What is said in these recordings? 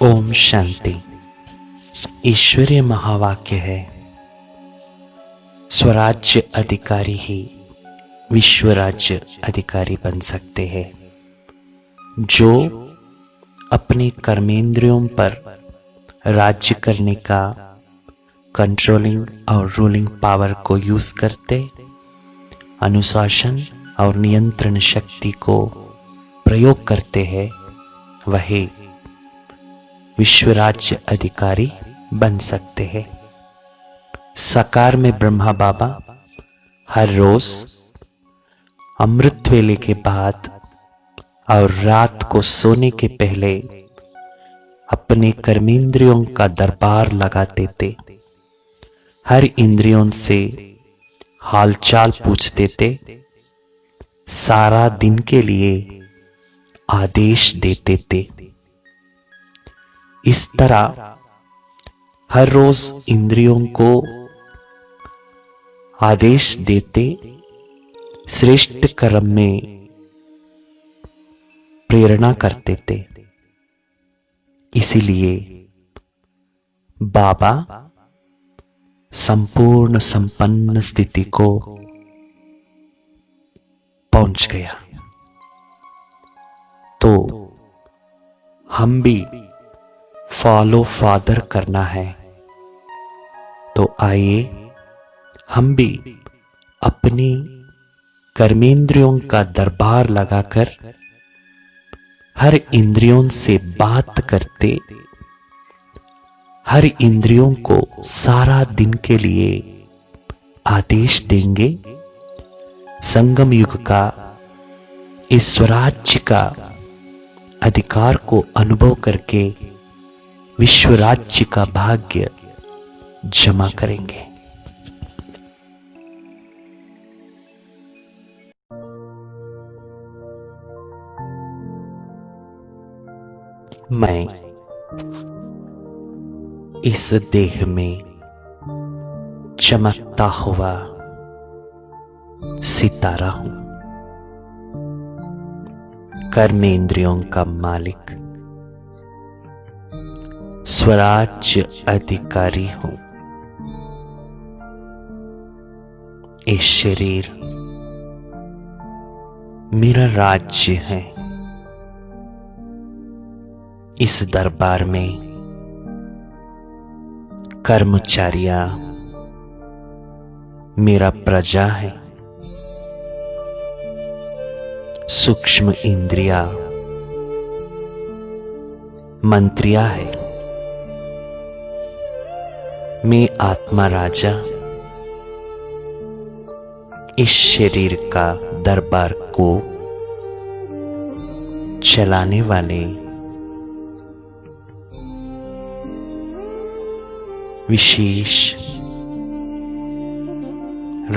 ओम शांति। ईश्वरीय महावाक्य है, स्वराज्य अधिकारी ही विश्व राज्य अधिकारी बन सकते हैं। जो अपने कर्मेंद्रियों पर राज्य करने का कंट्रोलिंग और रूलिंग पावर को यूज करते, अनुशासन और नियंत्रण शक्ति को प्रयोग करते हैं, वही विश्व राज्य अधिकारी बन सकते हैं। साकार में ब्रह्मा बाबा हर रोज अमृत वेले के बाद और रात को सोने के पहले अपने कर्मेंद्रियों का दरबार लगाते थे। हर इंद्रियों से हालचाल पूछते थे, सारा दिन के लिए आदेश देते थे। इस तरह हर रोज इंद्रियों को आदेश देते, श्रेष्ठ कर्म में प्रेरणा करते थे। इसीलिए बाबा संपूर्ण संपन्न स्थिति को पहुंच गया। तो हम भी फॉलो फादर करना है। तो आइए हम भी अपनी कर्मेंद्रियों का दरबार लगाकर हर इंद्रियों से बात करते, हर इंद्रियों को सारा दिन के लिए आदेश देंगे। संगम युग का इस स्वराज्य का अधिकार को अनुभव करके विश्व राज्य का भाग्य जमा करेंगे। मैं इस देह में चमकता हुआ सितारा हूं, कर्मेंद्रियों का मालिक, स्वराज्य अधिकारी हूं। ये शरीर मेरा राज्य है। इस दरबार में कर्मचारियां मेरा प्रजा है। सूक्ष्म इंद्रिया मंत्रिया है। मैं आत्मा राजा इस शरीर का दरबार को चलाने वाले विशेष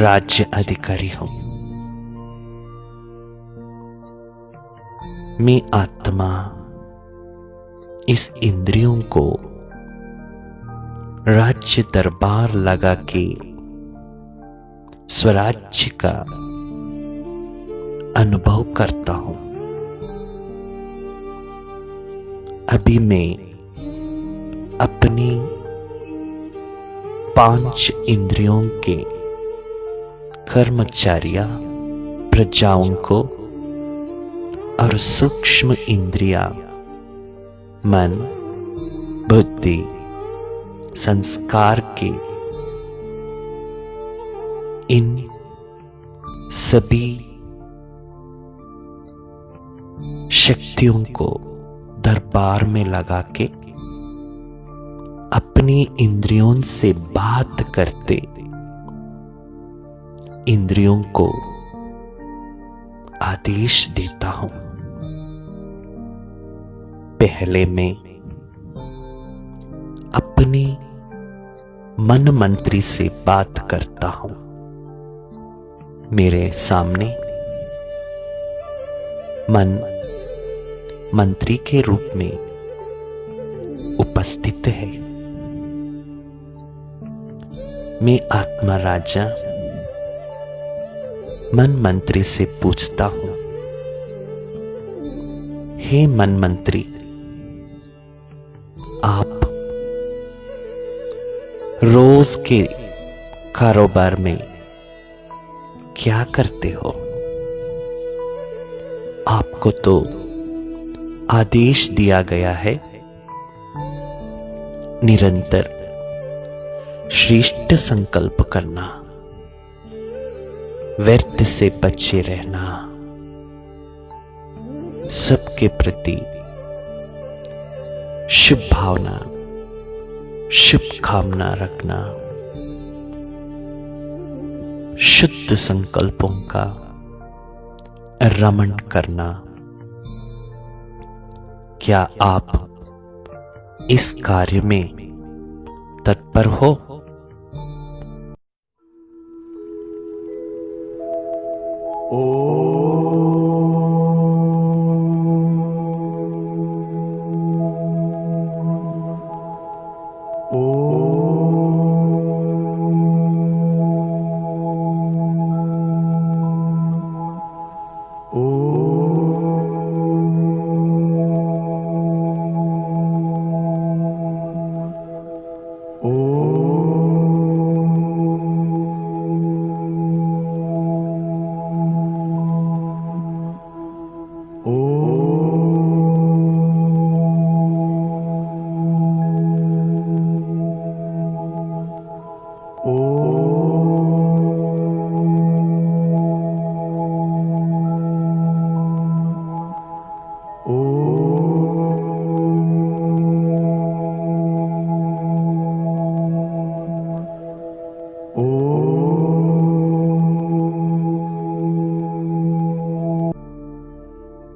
राज्य अधिकारी हूं। मैं आत्मा इस इंद्रियों को राज्य दरबार लगा के स्वराज्य का अनुभव करता हूं। अभी मैं अपनी 5 इंद्रियों के कर्मचारियां प्रजाओं को और सूक्ष्म इंद्रिया मन, बुद्धि, संस्कार के इन सभी शक्तियों को दरबार में लगा के अपनी इंद्रियों से बात करते, इंद्रियों को आदेश देता हूं। पहले मैं अपनी मन मंत्री से बात करता हूं। मेरे सामने मन मंत्री के रूप में उपस्थित है। मैं आत्मा राजा मन मंत्री से पूछता हूं, हे मन मंत्री, आप रोज के कारोबार में क्या करते हो? आपको तो आदेश दिया गया है निरंतर श्रेष्ठ संकल्प करना, व्यर्थ से बचे रहना, सबके प्रति शुभ भावना, शुभ कामना रखना, शुद्ध संकल्पों का रमण करना। क्या आप इस कार्य में तत्पर हो?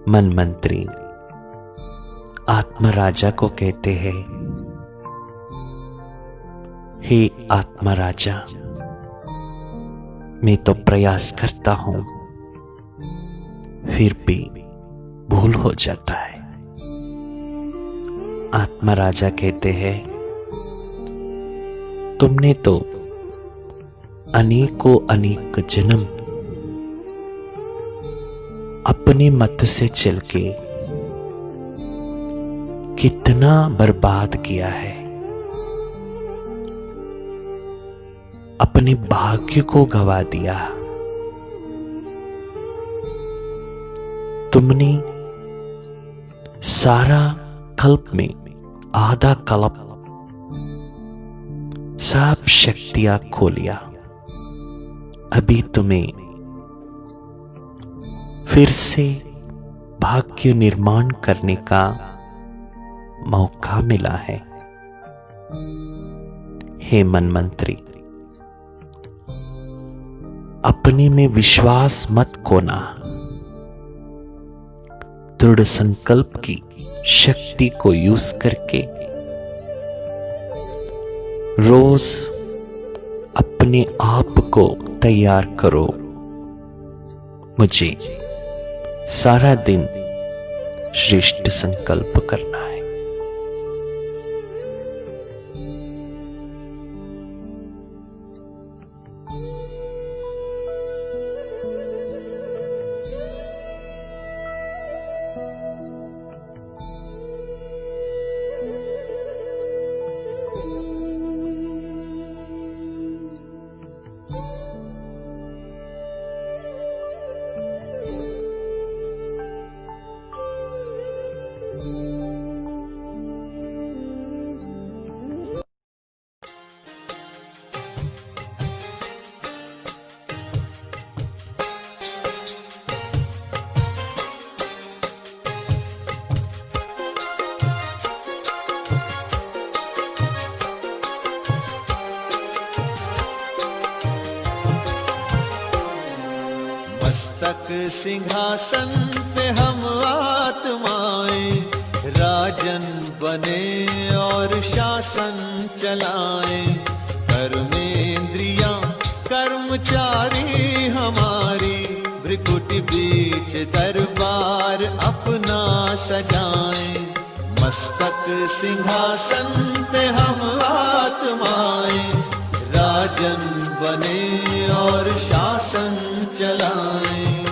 मन मंत्री आत्मा राजा को कहते हैं, हे आत्मा राजा, मैं तो प्रयास करता हूं, फिर भी भूल हो जाता है। आत्मा राजा कहते हैं, तुमने तो अनेकों अनेक जन्म अपने मत से चल के कितना बर्बाद किया है, अपने भाग्य को गवा दिया। तुमने सारा कल्प में आधा कल्प सब शक्तियां खो लिया। अभी तुम्हें फिर से भाग्य निर्माण करने का मौका मिला है। हे मनमंत्री, अपने में विश्वास मत खोना। दृढ़ संकल्प की शक्ति को यूज करके रोज अपने आप को तैयार करो। मुझे सारा दिन श्रेष्ठ संकल्प करना है। मस्तक सिंहासन पे हम आत्माएं राजन बने और शासन चलाएं। कर्मेंद्रियां कर्मचारी हमारी, भृकुटि बीच दरबार अपना सजाएं। मस्तक सिंहासन पे हम आत्माएं राजन बने और शासन चलाएं।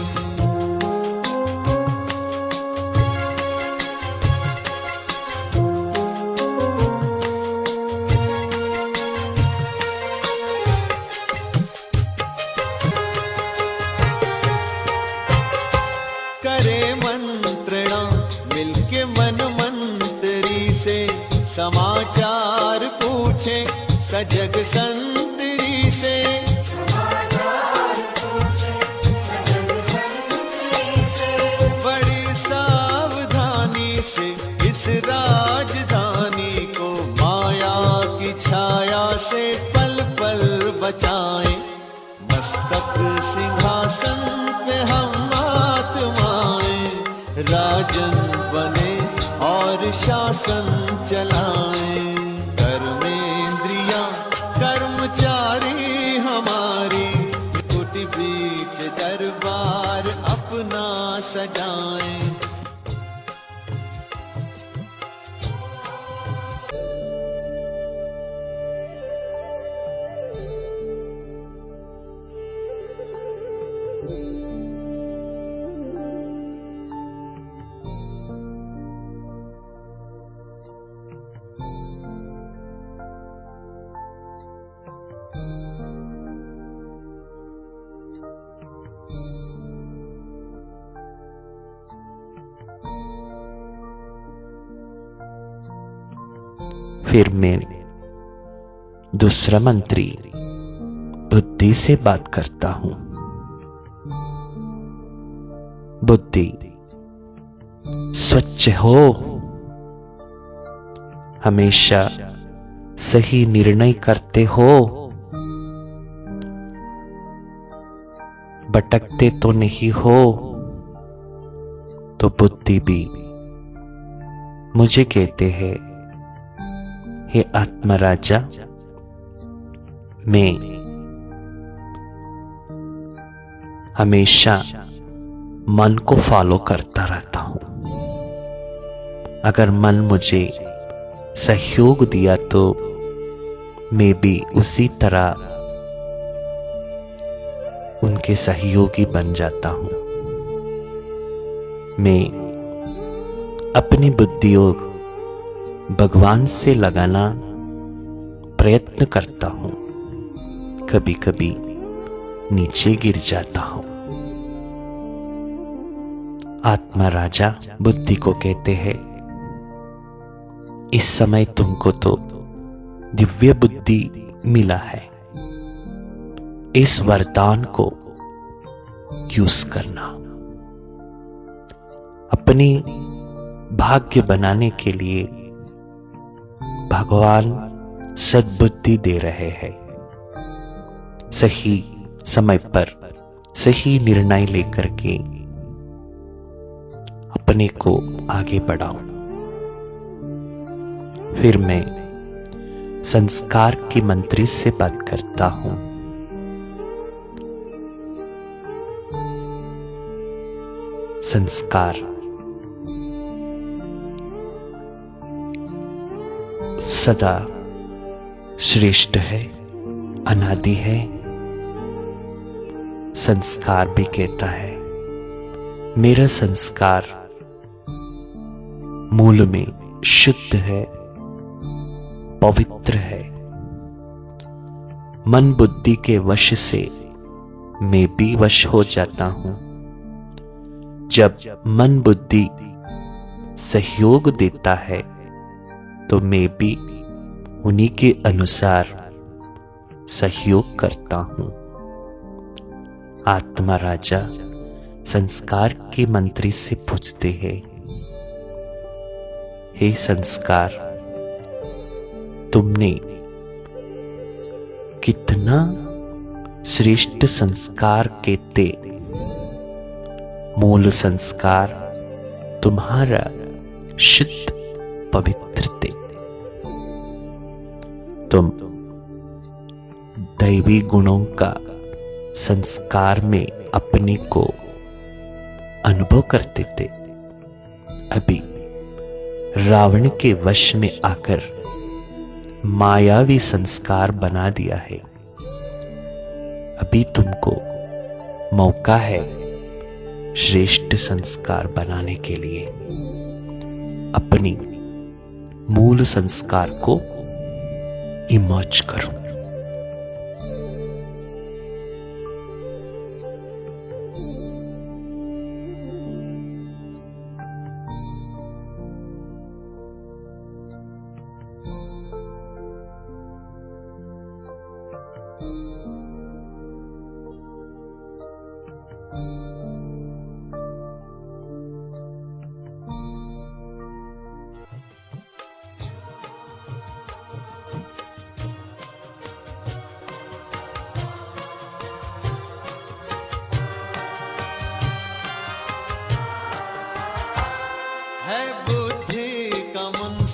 समाचार पूछे सजग संतरी से। बड़ी सावधानी से इस राजधानी को माया की छाया से पल पल बचाएं। मस्तक सिंहासन पे हम आत्माएं, राजन बने और शासन चलाएं। कर्मेंद्रियां कर्मचारी हमारी, त्रिकुटी बीच दरबार अपना सजाएं। फिर मैं दूसरा मंत्री बुद्धि से बात करता हूं। बुद्धि, स्वच्छ हो, हमेशा सही निर्णय करते हो, भटकते तो नहीं हो। तो बुद्धि भी मुझे कहते हैं, हे आत्मराजा, मैं हमेशा मन को फॉलो करता रहता हूं। अगर मन मुझे सहयोग दिया तो मैं भी उसी तरह उनके सहयोगी बन जाता हूं। मैं अपनी बुद्धियों भगवान से लगाना प्रयत्न करता हूं, कभी कभी नीचे गिर जाता हूं। आत्मा राजा बुद्धि को कहते हैं, इस समय तुमको तो दिव्य बुद्धि मिला है, इस वरदान को यूज करना। अपनी भाग्य बनाने के लिए भगवान सद्बुद्धि दे रहे हैं। सही समय पर सही निर्णय लेकर के अपने को आगे बढ़ाओ। फिर मैं संस्कार के मंत्री से बात करता हूं। संस्कार सदा श्रेष्ठ है, अनादि है। संस्कार भी कहता है, मेरा संस्कार मूल में शुद्ध है, पवित्र है। मन बुद्धि के वश से मैं भी वश हो जाता हूं। जब मन बुद्धि सहयोग देता है तो मैं भी उन्हीं के अनुसार सहयोग करता हूं। आत्मा राजा संस्कार के मंत्री से पूछते हैं, हे संस्कार, तुमने कितना श्रेष्ठ संस्कार कहते। मूल संस्कार तुम्हारा शुद्ध पवित्र थे। तुम दैवी गुणों का संस्कार में अपने को अनुभव करते थे। अभी रावण के वश में आकर मायावी संस्कार बना दिया है। अभी तुमको मौका है श्रेष्ठ संस्कार बनाने के लिए। अपनी मूल संस्कार को इमर्ज करो।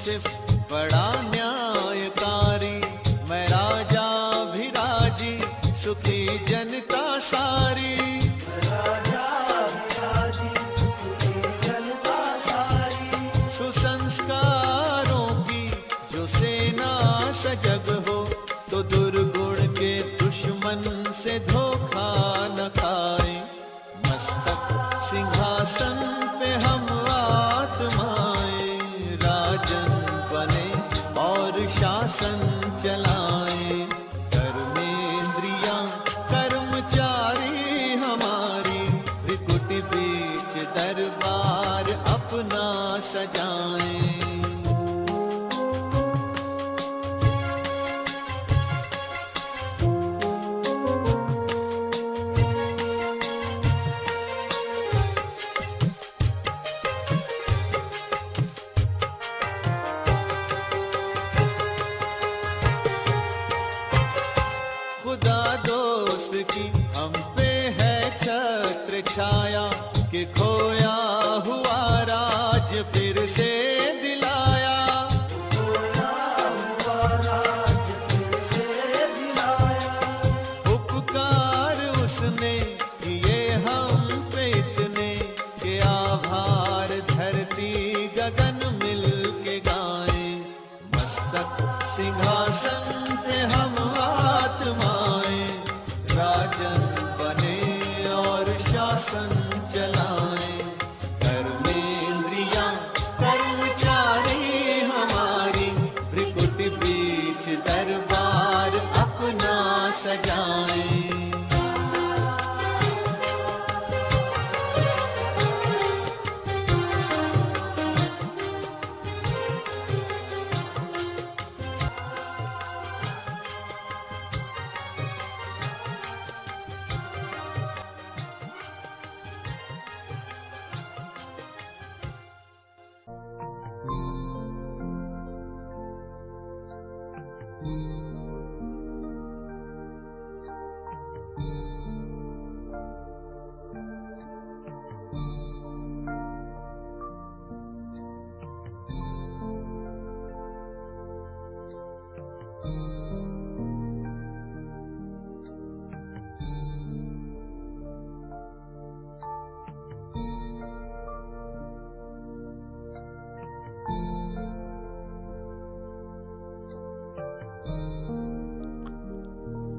मुंसिफ बड़ा न्यायकारी, मैं राजा भी राजी, सुखी जनता सारी। सुसंस्कारों की जो सेना सजग हो, तो दुर्गुण के दुश्मन से धोखा न खाए। मस्तक सिंहासन पे हम आत्माएं, राजन बने और शासन चलाएं। कर्मेंद्रियां कर्मचारी हमारी, त्रिकुट बीच दरबार अपना सजाएं। खुदा दोस्त की हम पे है छत्र छाया, कि खोया हुआ राज फिर से दिलाया। उपकार उसने किए हम पे इतने, कि आभार धरती गगन मिल के गाएं। मस्तक सिंहासन पे हम आत्माएं, राजन बने और शासन चलाएं। कर्मेंद्रियां कर्मचारी हमारी, त्रिकुट बीच दरबार अपना सजाएं।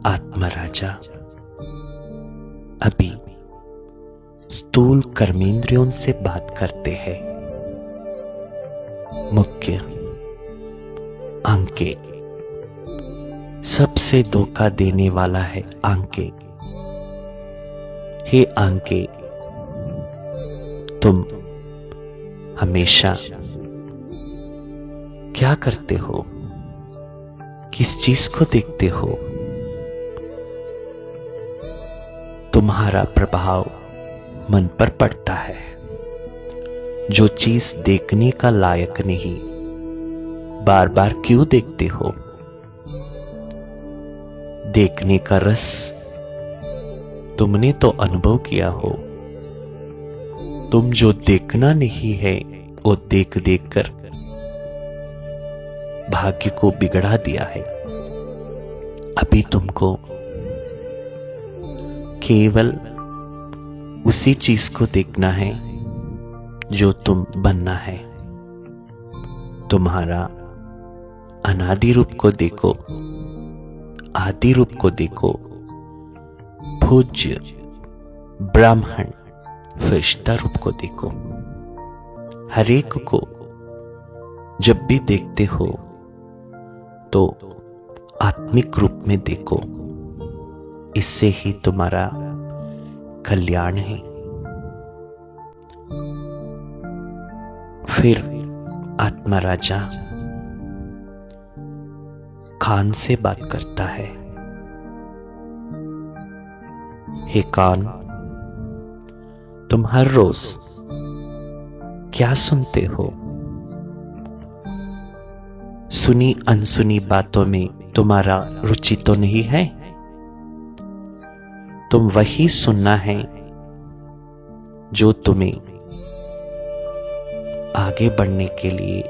आत्मराजा अभी स्थूल कर्मेंद्रियों से बात करते हैं। मुख्य आंके, सबसे धोखा देने वाला है आंके। हे आंके, तुम हमेशा क्या करते हो? किस चीज को देखते हो? तुम्हारा प्रभाव मन पर पड़ता है। जो चीज देखने का लायक नहीं, बार बार क्यों देखते हो? देखने का रस तुमने तो अनुभव किया हो। तुम जो देखना नहीं है, वो देख देख कर भाग्य को बिगड़ा दिया है। अभी तुमको केवल उसी चीज को देखना है जो तुम बनना है। तुम्हारा अनादि रूप को देखो, आदि रूप को देखो, पूज्य ब्राह्मण फरिश्ता रूप को देखो। हरेक को जब भी देखते हो तो आत्मिक रूप में देखो। इससे ही तुम्हारा कल्याण है। फिर आत्मराजा कान से बात करता है। हे कान, तुम हर रोज क्या सुनते हो? सुनी अनसुनी बातों में तुम्हारा रुचि तो नहीं है? तुम वही सुनना है जो तुम्हें आगे बढ़ने के लिए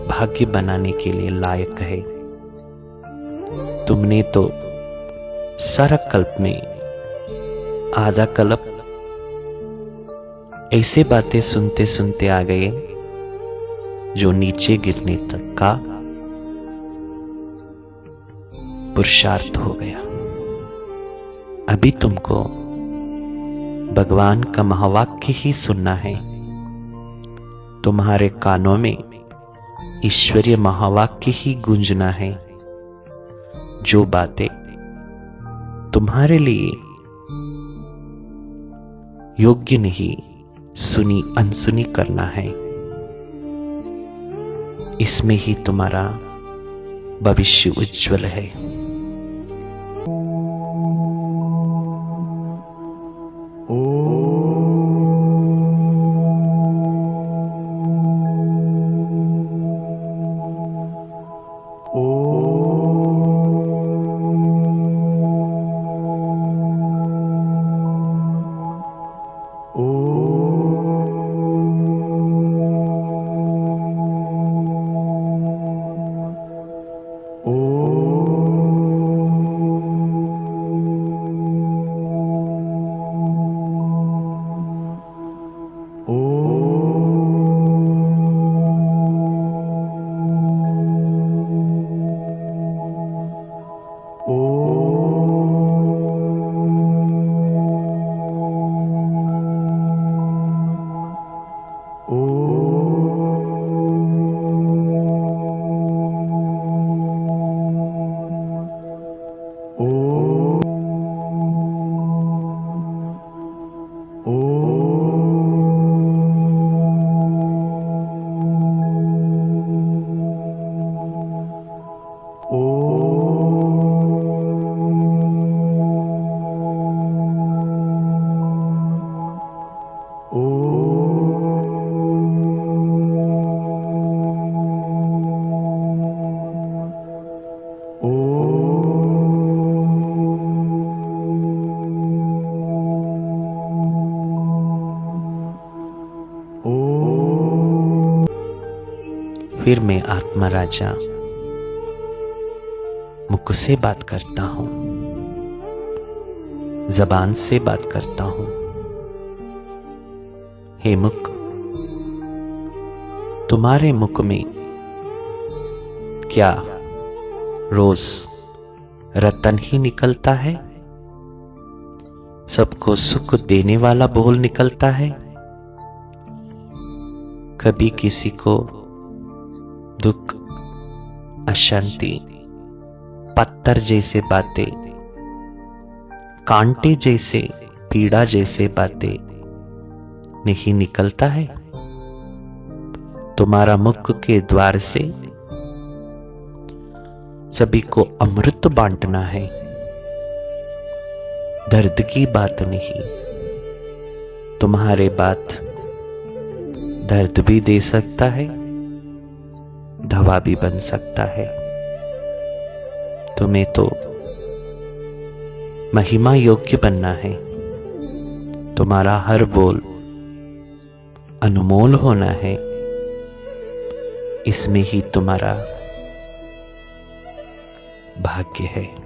भाग्य बनाने के लिए लायक है। तुमने तो सारा कल्प में आधा कल्प ऐसे बातें सुनते सुनते आ गए जो नीचे गिरने तक का पुरुषार्थ हो गया। अभी तुमको भगवान का महावाक्य ही सुनना है। तुम्हारे कानों में ईश्वरीय महावाक्य ही गूंजना है। जो बातें तुम्हारे लिए योग्य नहीं, सुनी अनसुनी करना है। इसमें ही तुम्हारा भविष्य उज्जवल है। फिर मैं आत्मा राजा मुख से बात करता हूं, जबान से बात करता हूं। हे मुख, तुम्हारे मुख में क्या रोज रतन ही निकलता है? सबको सुख देने वाला बोल निकलता है? कभी किसी को दुख, अशांति, पत्थर जैसे बातें, कांटे जैसे, पीड़ा जैसे बातें नहीं निकलता है? तुम्हारा मुख के द्वार से सभी को अमृत बांटना है, दर्द की बात नहीं। तुम्हारे बात दर्द भी दे सकता है, दवा भी बन सकता है। तुम्हें तो महिमा योग्य बनना है। तुम्हारा हर बोल अनमोल होना है। इसमें ही तुम्हारा भाग्य है।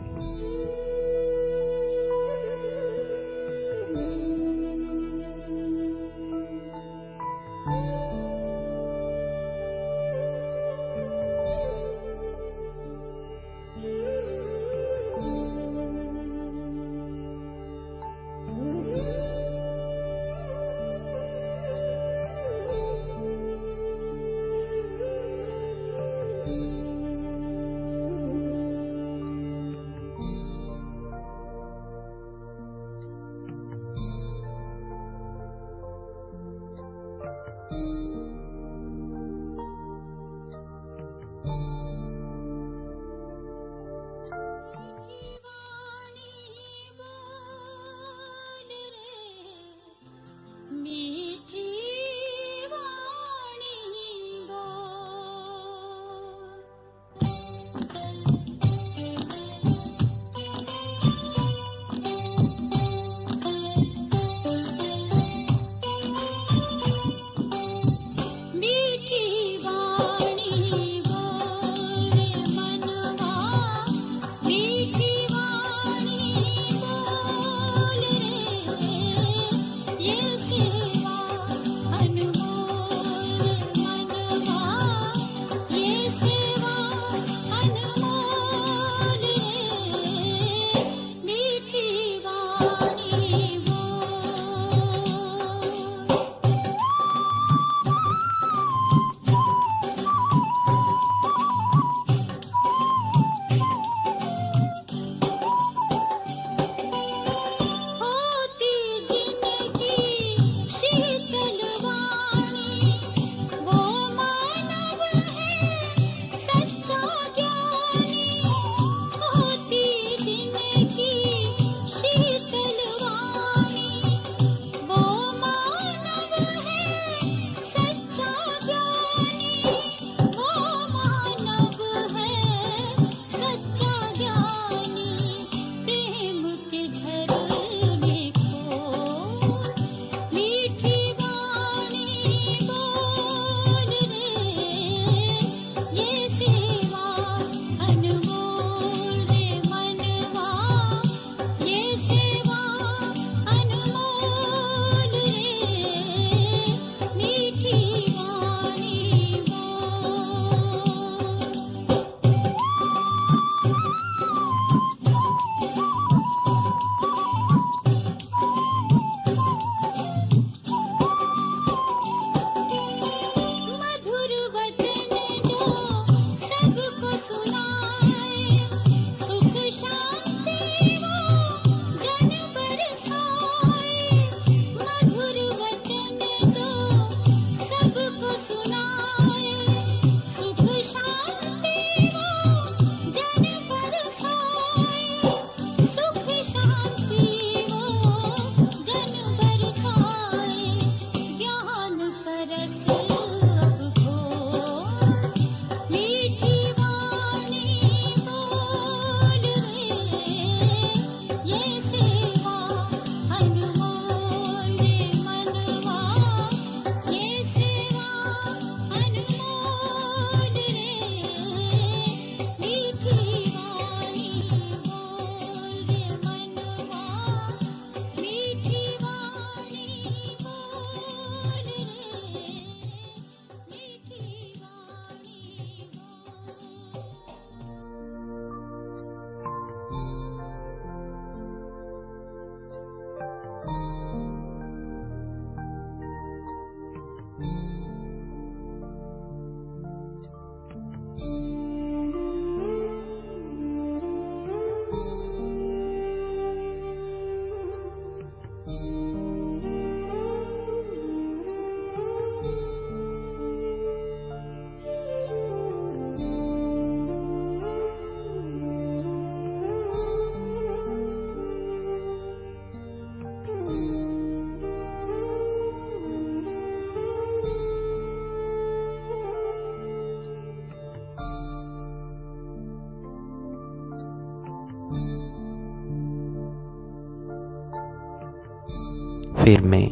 फिर मैं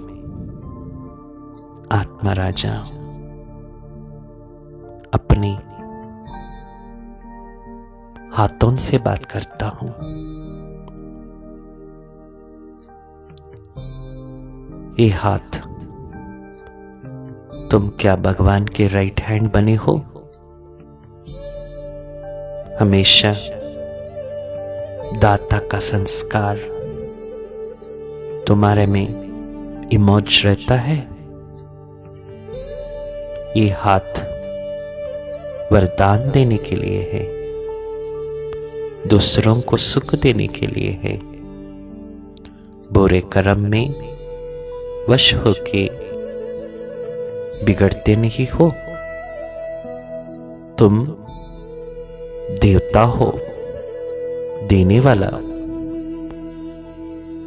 आत्मा राजा अपने हाथों से बात करता हूं। ये हाथ, तुम क्या भगवान के राइट हैंड बने हो? हमेशा दाता का संस्कार तुम्हारे में इमोज रहता है। ये हाथ वरदान देने के लिए है, दूसरों को सुख देने के लिए है। बुरे कर्म में वश होके बिगड़ते नहीं हो। तुम देवता हो, देने वाला।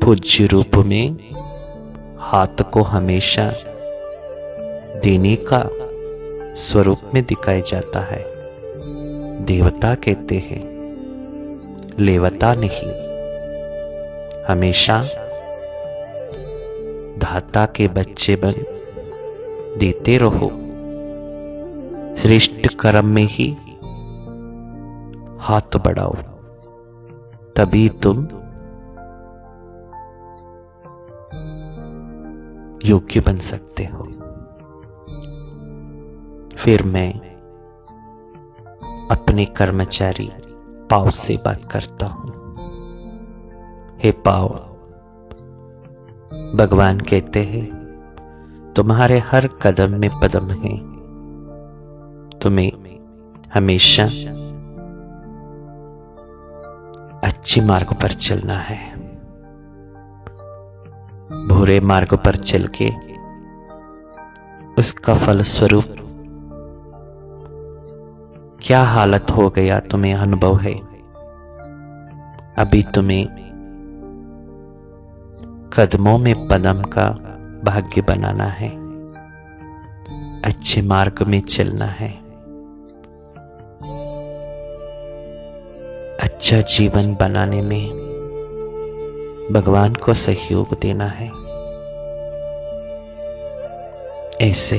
पूज्य रूप में हाथ को हमेशा देने का स्वरूप में दिखाया जाता है। देवता कहते हैं, लेवता नहीं। हमेशा दाता के बच्चे बन देते रहो। श्रेष्ठ कर्म में ही हाथ बढ़ाओ, तभी तुम योग्य बन सकते हो। फिर मैं अपने कर्मचारी पाव से बात करता हूं। हे पाव, भगवान कहते हैं तुम्हारे हर कदम में पदम है। तुम्हें हमेशा अच्छे मार्ग पर चलना है। बुरे मार्ग पर चल के उसका फलस्वरूप क्या हालत हो गया तुम्हें अनुभव है। अभी तुम्हें कदमों में पदम का भाग्य बनाना है, अच्छे मार्ग में चलना है, अच्छा जीवन बनाने में भगवान को सहयोग देना है। ऐसे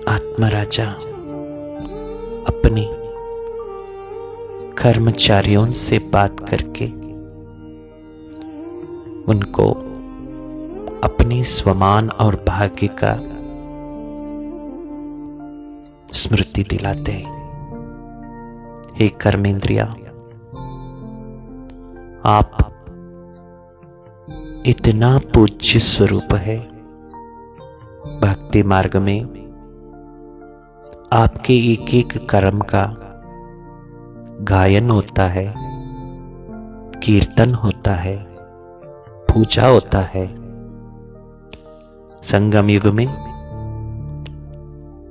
आत्मा राजा अपने कर्मचारियों से बात करके उनको अपने स्वमान और भाग्य का स्मृति दिलाते हैं। हे कर्मेंद्रिया, आप इतना पूज्य स्वरूप है। भक्ति मार्ग में आपके एक एक कर्म का गायन होता है, कीर्तन होता है, पूजा होता है। संगम युग में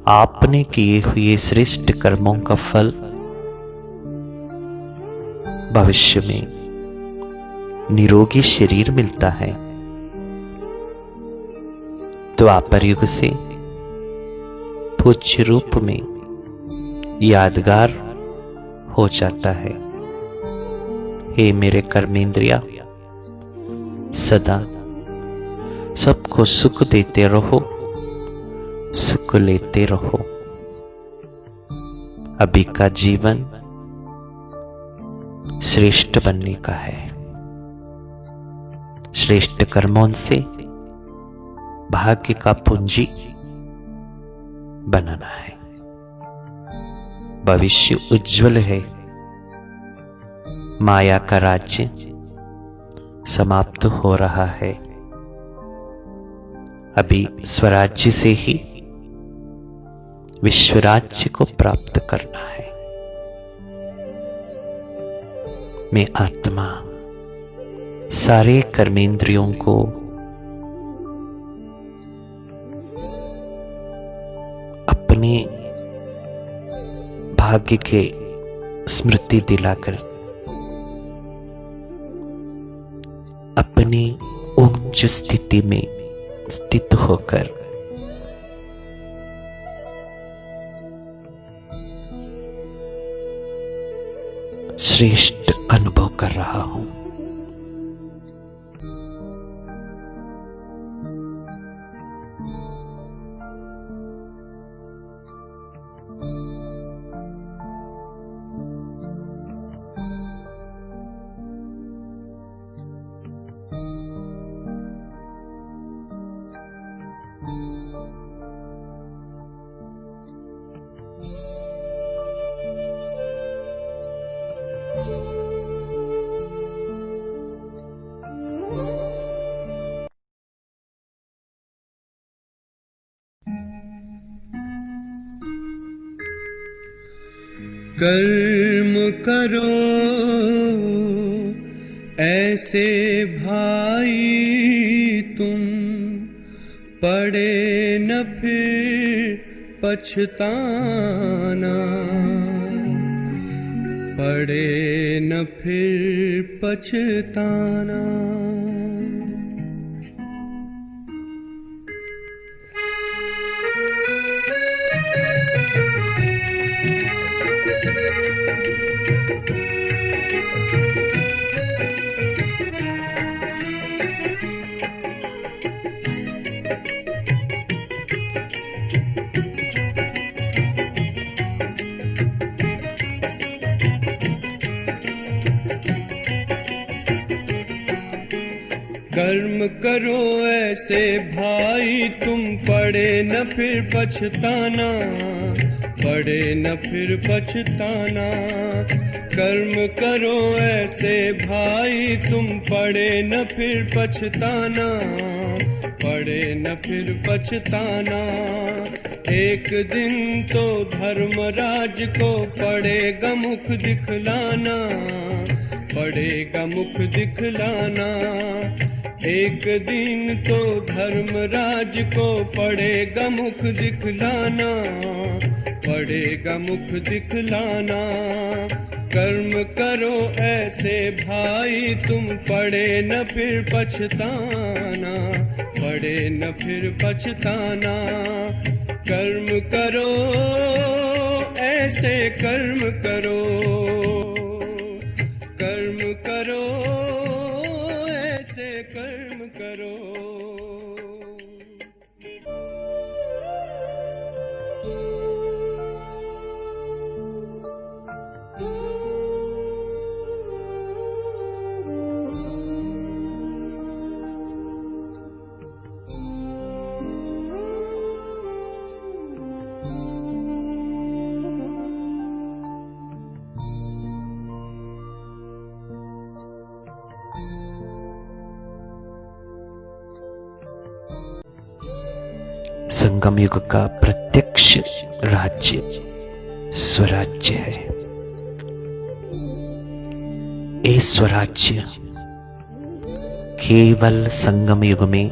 आपने किए हुए श्रेष्ठ कर्मों का फल भविष्य में निरोगी शरीर मिलता है। द्वापर युग से पूज्य रूप में यादगार हो जाता है। हे मेरे कर्मेंद्रिया, सदा सबको सुख देते रहो, सुख लेते रहो। अभी का जीवन श्रेष्ठ बनने का है। श्रेष्ठ कर्मों से भाग्य का पूंजी बनाना है। भविष्य उज्जवल है। माया का राज्य समाप्त हो रहा है। अभी स्वराज्य से ही विश्वराज्य को प्राप्त करना है। मैं आत्मा सारे कर्मेंद्रियों को अपने भाग्य के स्मृति दिलाकर अपनी उच्च स्थिति में स्थित होकर श्रेष्ठ अनुभव कर रहा हूं। कर्म करो ऐसे भाई तुम, पड़े न फिर पछताना, पड़े न फिर पछताना। कर्म करो ऐसे भाई तुम, पड़े न फिर पछताना, पड़े न फिर पछताना। कर्म करो ऐसे भाई तुम, पड़े न फिर पछताना, पड़े न फिर पछताना। एक दिन तो धर्मराज को पड़ेगा मुख दिखलाना, पड़ेगा मुख दिखलाना। एक दिन तो धर्मराज को पड़ेगा मुख दिखलाना, पड़ेगा मुख दिखलाना। कर्म करो ऐसे भाई तुम, पड़े न फिर पछताना, पड़े न फिर पछताना। कर्म करो ऐसे कर्म करो, कर्म करो ऐसे कर्म करो। संगम युग का प्रत्यक्ष राज्य स्वराज्य है। ये स्वराज्य केवल संगम युग में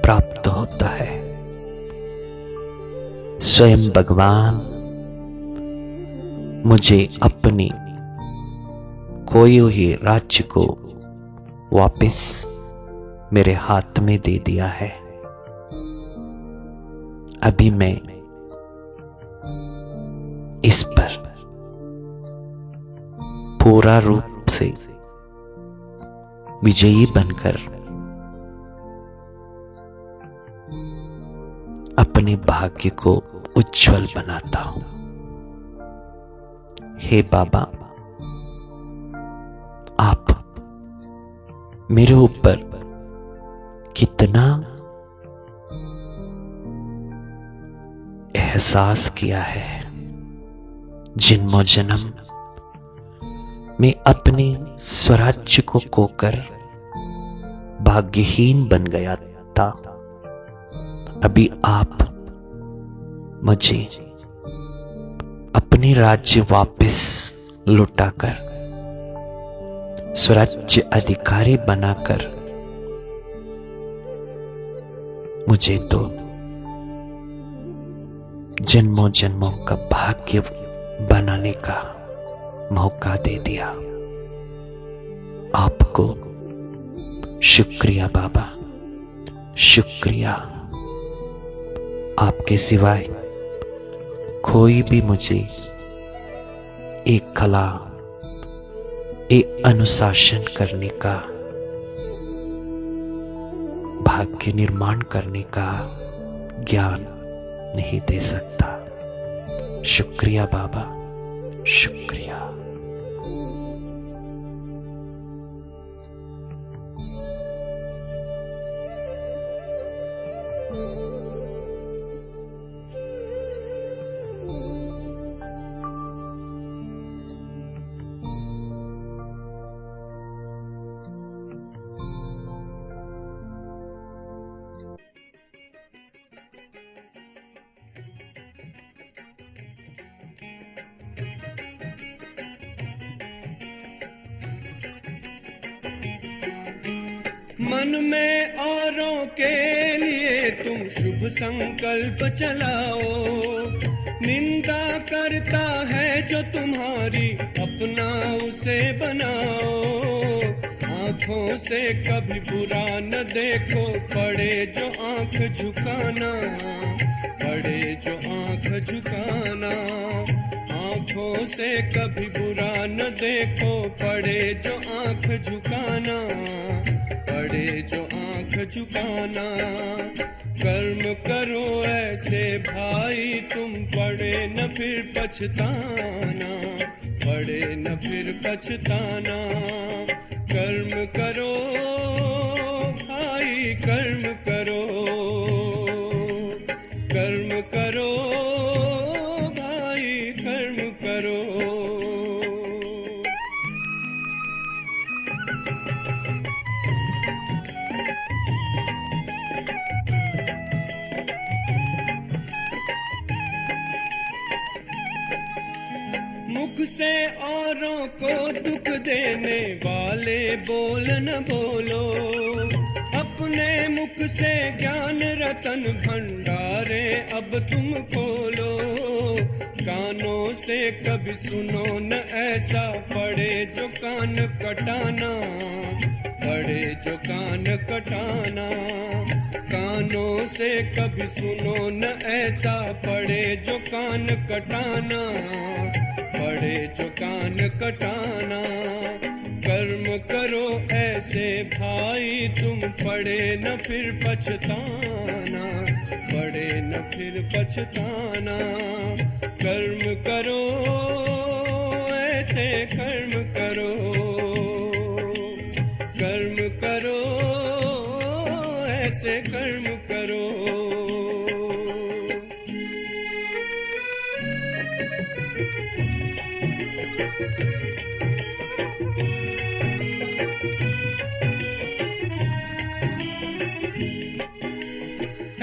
प्राप्त होता है। स्वयं भगवान मुझे अपने खोए हुए राज्य को वापस मेरे हाथ में दे दिया है। अभी मैं इस पर पूरा रूप से विजयी बनकर अपने भाग्य को उज्जवल बनाता हूं। हे बाबा, आप मेरे ऊपर कितना एहसास किया है। जन्मों जन्म में अपने स्वराज्य को खोकर भाग्यहीन बन गया था। अभी आप मुझे अपने राज्य वापस लौटाकर स्वराज्य अधिकारी बनाकर मुझे तो जन्मों जन्मों का भाग्य बनाने का मौका दे दिया। आपको शुक्रिया बाबा, शुक्रिया। आपके सिवाय कोई भी मुझे एक कला, एक अनुशासन करने का, भाग्य निर्माण करने का ज्ञान नहीं दे सकता। शुक्रिया बाबा, शुक्रिया। मन में औरों के लिए तुम शुभ संकल्प चलाओ। निंदा करता है जो तुम्हारी, अपना उसे बनाओ। आंखों से कभी बुरा न देखो, पड़े जो आंख झुकाना, पड़े जो आंख झुकाना। आंखों से कभी बुरा न देखो, पड़े जो आंख झुकाना, पड़े जो आंख झुकाना। कर्म करो ऐसे भाई तुम, पड़े न फिर पछताना, पड़े न फिर पछताना। कर्म करो भाई कर्म करो, कर्म करो भाई कर्म करो। मुख से औरों को दुख देने वाले बोल न बोलो। अपने मुख से ज्ञान रतन भंडारे अब तुम खोलो। कानों से कभी सुनो न ऐसा, पड़े जो कान कटाना, पड़े जो कान कटाना। कानों से कभी सुनो न ऐसा, पड़े जो कान कटाना, पड़े जो कान कटाना। कर्म करो ऐसे भाई तुम, पड़े न फिर पछताना, पड़े न फिर पछताना। कर्म करो ऐसे कर्म करो, कर्म करो ऐसे कर्म करो।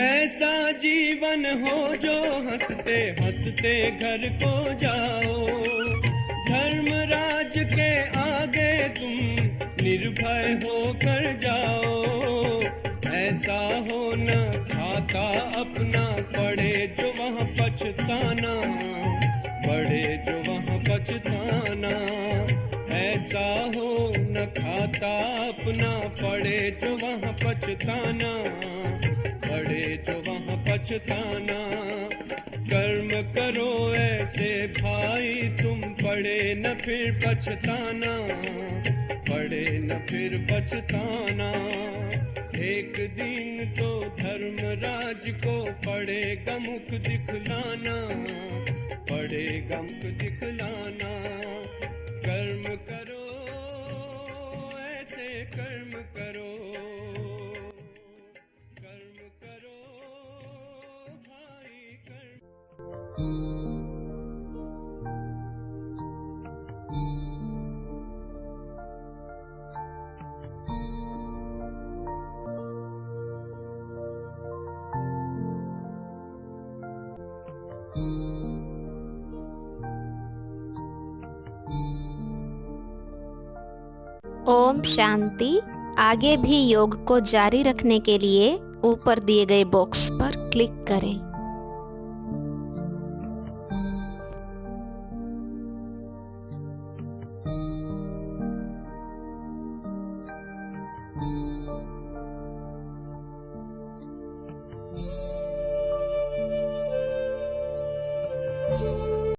ऐसा जीवन हो जो हंसते हंसते घर को जाओ। धर्मराज के आगे तुम निर्भय होकर जाओ। ऐसा हो न खाता अपना, पड़े जो वहाँ पछताना, पड़े जो वहाँ पछताना। ऐसा हो न खाता अपना, पड़े जो वहाँ पछताना, पड़े जो वहाँ पछताना। कर्म करो ऐसे भाई तुम, पड़े न फिर पछताना, पड़े न फिर पछताना। एक दिन तो धर्मराज को पड़ेगा मुख दिखलाना, पड़ेगा मुख दिखलाना। कर्म करो ऐसे कर्म करो, कर्म करो भाई कर्म। ओम शांति। आगे भी योग को जारी रखने के लिए ऊपर दिए गए बॉक्स पर क्लिक करें।